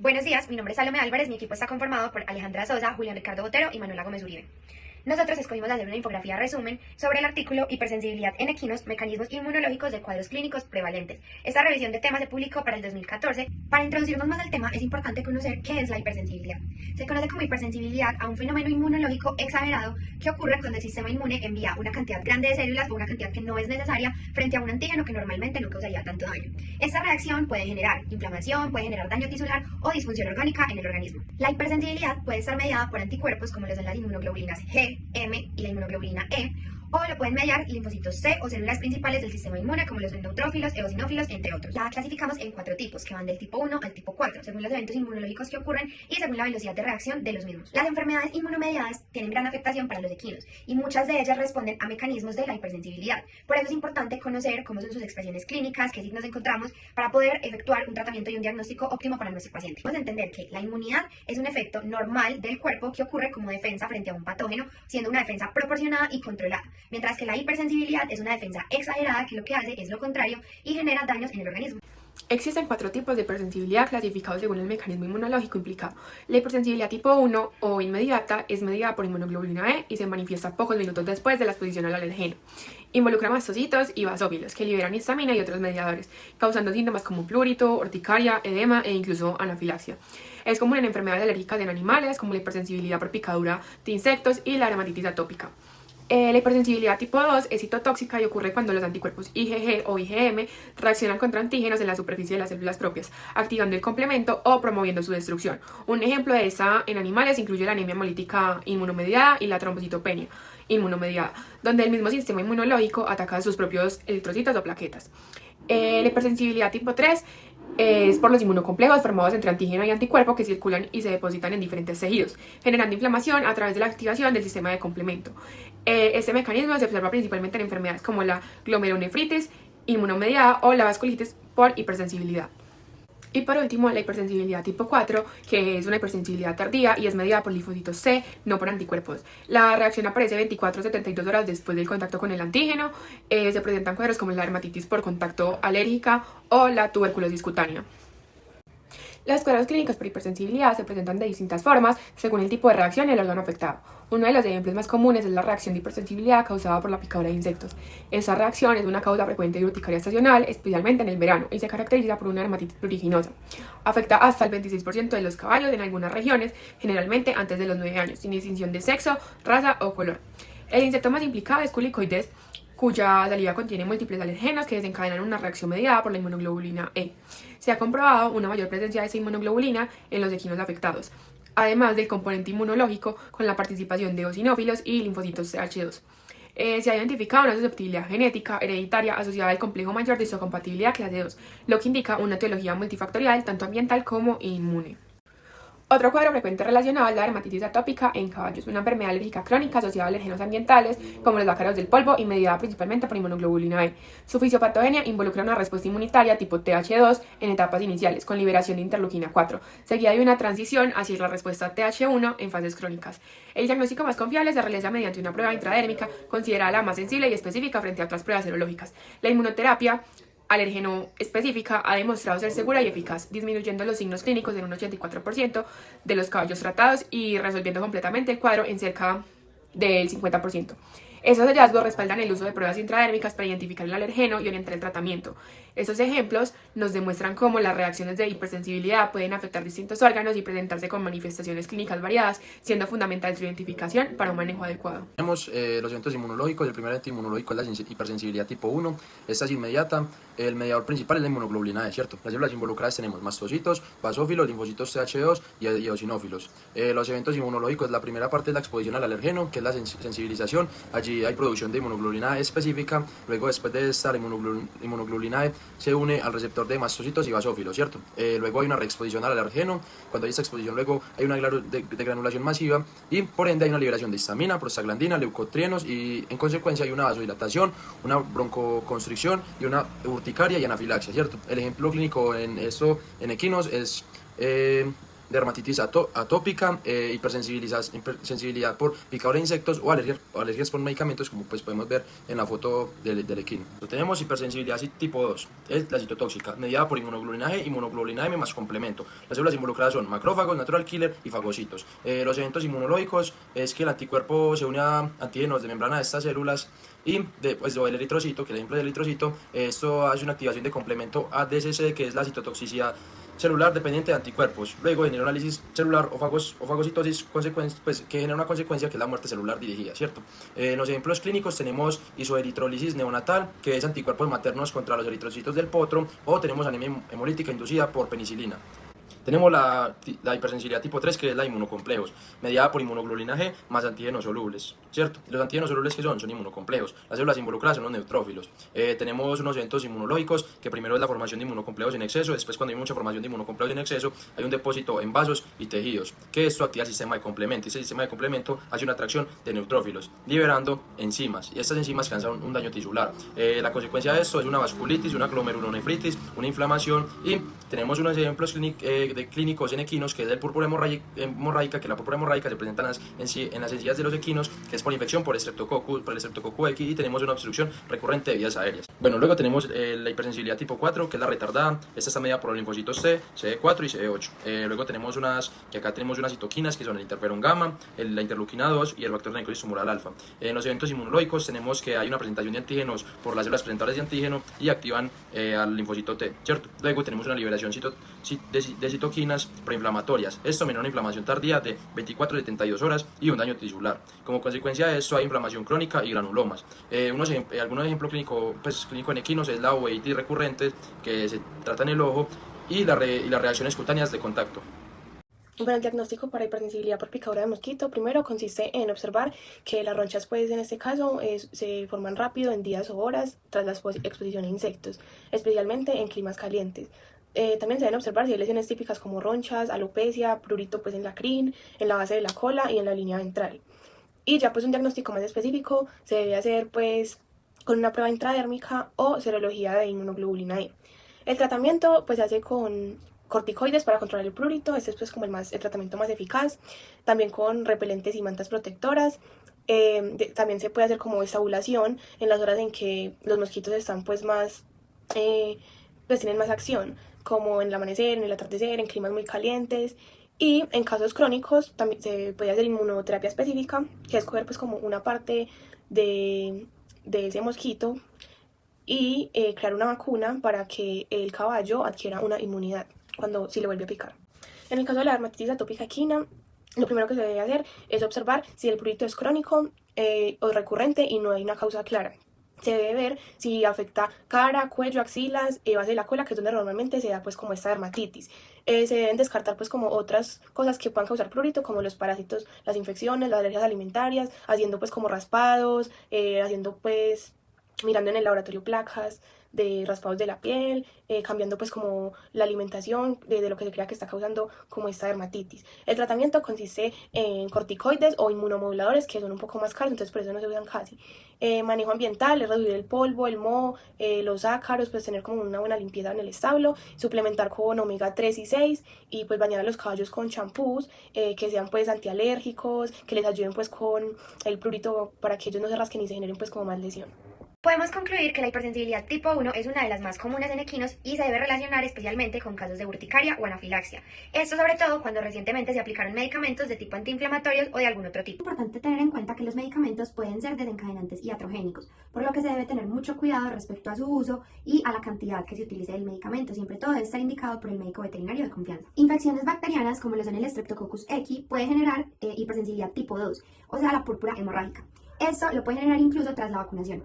Buenos días, mi nombre es Salomé Álvarez, mi equipo está conformado por Alejandra Sosa, Julián Ricardo Botero y Manuela Gómez Uribe. Nosotros escogimos hacer una infografía resumen sobre el artículo Hipersensibilidad en equinos, mecanismos inmunológicos de cuadros clínicos prevalentes. Esta revisión de temas se publicó para el 2014. Para introducirnos más al tema es importante conocer qué es la hipersensibilidad. Se conoce como hipersensibilidad a un fenómeno inmunológico exagerado que ocurre cuando el sistema inmune envía una cantidad grande de células o una cantidad que no es necesaria frente a un antígeno que normalmente no causaría tanto daño. Esta reacción puede generar inflamación, puede generar daño tisular o disfunción orgánica en el organismo. La hipersensibilidad puede estar mediada por anticuerpos como lo son las inmunoglobulinas G, M y la inmunoglobulina E, o lo pueden mediar linfocitos C o células principales del sistema inmune como los neutrófilos, eosinófilos, entre otros. La clasificamos en 4 tipos que van del tipo 1 al tipo 4, según los eventos inmunológicos que ocurren y según la velocidad de reacción de los mismos. Las enfermedades inmunomediadas tienen gran afectación para los equinos y muchas de ellas responden a mecanismos de la hipersensibilidad. Por eso es importante conocer cómo son sus expresiones clínicas, qué signos encontramos para poder efectuar un tratamiento y un diagnóstico óptimo para nuestro paciente. Debemos entender que la inmunidad es un efecto normal del cuerpo que ocurre como defensa frente a un patógeno, siendo una defensa proporcionada y controlada, mientras que la hipersensibilidad es una defensa exagerada que lo que hace es lo contrario y genera daños en el organismo. Existen 4 tipos de hipersensibilidad clasificados según el mecanismo inmunológico implicado. La hipersensibilidad tipo 1 o inmediata es mediada por inmunoglobulina E y se manifiesta pocos minutos después de la exposición al alergeno. Involucra mastocitos y basófilos que liberan histamina y otros mediadores, causando síntomas como prurito, urticaria, edema e incluso anafilaxia. Es común en enfermedades alérgicas en animales como la hipersensibilidad por picadura de insectos y la dermatitis atópica. La hipersensibilidad tipo 2 es citotóxica y ocurre cuando los anticuerpos IgG o IgM reaccionan contra antígenos en la superficie de las células propias, activando el complemento o promoviendo su destrucción. Un ejemplo de esta en animales incluye la anemia hemolítica inmunomediada y la trombocitopenia inmunomediada, donde el mismo sistema inmunológico ataca a sus propios eritrocitos o plaquetas. La hipersensibilidad tipo 3 es por los inmunocomplejos formados entre antígeno y anticuerpo que circulan y se depositan en diferentes tejidos, generando inflamación a través de la activación del sistema de complemento. Este mecanismo se observa principalmente en enfermedades como la glomerulonefritis inmunomediada o la vasculitis por hipersensibilidad. Y por último, la hipersensibilidad tipo 4, que es una hipersensibilidad tardía y es mediada por linfocitos C, no por anticuerpos. La reacción aparece 24 a 72 horas después del contacto con el antígeno. Se presentan cuadros como la dermatitis por contacto alérgica o la tuberculosis cutánea. Las cuadros clínicas por hipersensibilidad se presentan de distintas formas según el tipo de reacción y el órgano afectado. Uno de los ejemplos más comunes es la reacción de hipersensibilidad causada por la picadura de insectos. Esta reacción es una causa frecuente de urticaria estacional, especialmente en el verano, y se caracteriza por una dermatitis pruriginosa. Afecta hasta el 26% de los caballos en algunas regiones, generalmente antes de los 9 años, sin distinción de sexo, raza o color. El insecto más implicado es Culicoides, cuya saliva contiene múltiples alergenos que desencadenan una reacción mediada por la inmunoglobulina E. Se ha comprobado una mayor presencia de esa inmunoglobulina en los equinos afectados, además del componente inmunológico con la participación de eosinófilos y linfocitos Th2. Se ha identificado una susceptibilidad genética hereditaria asociada al complejo mayor de histocompatibilidad clase 2, lo que indica una etiología multifactorial tanto ambiental como inmune. Otro cuadro frecuente relacionado es la dermatitis atópica en caballos, una enfermedad alérgica crónica asociada a alergenos ambientales como los ácaros del polvo y mediada principalmente por inmunoglobulina E. Su fisiopatogenia involucra una respuesta inmunitaria tipo Th2 en etapas iniciales, con liberación de interleuquina 4, seguida de una transición hacia la respuesta Th1 en fases crónicas. El diagnóstico más confiable se realiza mediante una prueba intradérmica, considerada la más sensible y específica frente a otras pruebas serológicas. La inmunoterapia alérgeno específica ha demostrado ser segura y eficaz, disminuyendo los signos clínicos en un 84% de los caballos tratados y resolviendo completamente el cuadro en cerca del 50%. Esos hallazgos respaldan el uso de pruebas intradérmicas para identificar el alergeno y orientar el tratamiento. Estos ejemplos nos demuestran cómo las reacciones de hipersensibilidad pueden afectar distintos órganos y presentarse con manifestaciones clínicas variadas, siendo fundamental su identificación para un manejo adecuado. Tenemos los eventos inmunológicos. El primer evento inmunológico es la hipersensibilidad tipo 1. Esta es inmediata. El mediador principal es la inmunoglobulina E, ¿cierto? Las células involucradas tenemos mastocitos, basófilos, linfocitos Th2 y eosinófilos. Los eventos inmunológicos, la primera parte es la exposición al alergeno, que es la sensibilización. Allí hay producción de inmunoglobulina E específica. Luego, después de esta, la inmunoglobulina E se une al receptor de mastocitos y basófilos, ¿cierto? Luego hay una reexposición al alergeno. Cuando hay esta exposición, luego hay una de granulación masiva y por ende hay una liberación de histamina, prostaglandina, leucotrienos y en consecuencia hay una vasodilatación, una broncoconstricción y una urticaria y anafilaxia, ¿cierto? El ejemplo clínico en equinos es dermatitis atópica, hipersensibilidad por picadura de insectos o alergias por medicamentos, como pues podemos ver en la foto del equino. Tenemos hipersensibilidad tipo 2, es la citotóxica, mediada por inmunoglobulina G y inmunoglobulina M más complemento. Las células involucradas son macrófagos, natural killer y fagocitos. Los eventos inmunológicos es que el anticuerpo se une a antígenos de membrana de estas células y el eritrocito, que es el ejemplo del eritrocito, esto hace una activación de complemento ADCC, que es la citotoxicidad celular dependiente de anticuerpos. Luego genera un análisis celular o fagocitosis pues, que genera una consecuencia que es la muerte celular dirigida, ¿cierto? En los ejemplos clínicos tenemos isoeritrólisis neonatal, que es anticuerpos maternos contra los eritrocitos del potro, o tenemos anemia hemolítica inducida por penicilina. Tenemos la hipersensibilidad tipo 3, que es la de inmunocomplejos, mediada por inmunoglobulina G más antígenos solubles, ¿cierto? Los antígenos solubles que son inmunocomplejos. Las células involucradas son los neutrófilos. Tenemos unos eventos inmunológicos, que primero es la formación de inmunocomplejos en exceso. Después, cuando hay mucha formación de inmunocomplejos en exceso, hay un depósito en vasos y tejidos, que esto activa el sistema de complemento. Ese sistema de complemento hace una atracción de neutrófilos, liberando enzimas, y estas enzimas causan un daño tisular. La consecuencia de esto es una vasculitis, una glomerulonefritis, una inflamación, y tenemos unos ejemplos clínicos en equinos, que es el púrpura hemorrágica, que la púrpura hemorrágica se presenta en las encías de los equinos, que es por infección por el Streptococcus X, y tenemos una obstrucción recurrente de vías aéreas. Bueno, luego tenemos la hipersensibilidad tipo 4, que es la retardada. Esta está medida por los linfocitos T, CD4 y CD8. Luego tenemos unas citoquinas, que son el interferón gamma, la interleuquina 2 y el factor de necrosis tumoral alfa. En los eventos inmunológicos tenemos que hay una presentación de antígenos por las células presentadoras de antígeno y activan al linfocito T, ¿cierto? Luego tenemos una liberación de citoquinas proinflamatorias. Esto genera una inflamación tardía de 24 a 72 horas y un daño tisular. Como consecuencia de esto hay inflamación crónica y granulomas. Algunos ejemplos clínicos en equinos es la uveitis recurrente, que se trata en el ojo, y las reacciones cutáneas de contacto. Bueno, el diagnóstico para hipersensibilidad por picadura de mosquito primero consiste en observar que las ronchas, pues en este caso, se forman rápido en días o horas tras la exposición a insectos, especialmente en climas calientes. También se deben observar si hay lesiones típicas como ronchas, alopecia, prurito pues en la crin, en la base de la cola y en la línea ventral. Y ya pues un diagnóstico más específico se debe hacer pues con una prueba intradérmica o serología de inmunoglobulina E. El tratamiento pues se hace con corticoides para controlar el prurito, este es pues como el tratamiento más eficaz, también con repelentes y mantas protectoras. También se puede hacer como estabulación en las horas en que los mosquitos están pues más, pues tienen más acción, como en el amanecer, en el atardecer, en climas muy calientes. Y en casos crónicos también se puede hacer inmunoterapia específica, que es coger pues como una parte de ese mosquito y crear una vacuna para que el caballo adquiera una inmunidad si le vuelve a picar. En el caso de la dermatitis atópica equina, lo primero que se debe hacer es observar si el prurito es crónico o recurrente y no hay una causa clara. Se debe ver si afecta cara, cuello, axilas, base de la cola, que es donde normalmente se da pues como esta dermatitis. Se deben descartar pues como otras cosas que puedan causar prurito, como los parásitos, las infecciones, las alergias alimentarias, haciendo pues como raspados, mirando en el laboratorio placas de raspados de la piel, cambiando pues como la alimentación de lo que se crea que está causando como esta dermatitis. El tratamiento consiste en corticoides o inmunomoduladores, que son un poco más caros, entonces por eso no se usan casi. Manejo ambiental es reducir el polvo, el moho, los ácaros, pues tener como una buena limpieza en el establo, suplementar con omega 3 y 6 y pues bañar a los caballos con champús que sean pues antialérgicos, que les ayuden pues con el prurito para que ellos no se rasquen y se generen pues como más lesión. Podemos concluir que la hipersensibilidad tipo 1 es una de las más comunes en equinos y se debe relacionar especialmente con casos de urticaria o anafilaxia. Esto sobre todo cuando recientemente se aplicaron medicamentos de tipo antiinflamatorios o de algún otro tipo. Es importante tener en cuenta que los medicamentos pueden ser desencadenantes y iatrogénicos, por lo que se debe tener mucho cuidado respecto a su uso y a la cantidad que se utilice del medicamento. Siempre todo debe estar indicado por el médico veterinario de confianza. Infecciones bacterianas como lo son el Streptococcus X puede generar hipersensibilidad tipo 2, o sea la púrpura hemorrágica. Esto lo puede generar incluso tras la vacunación.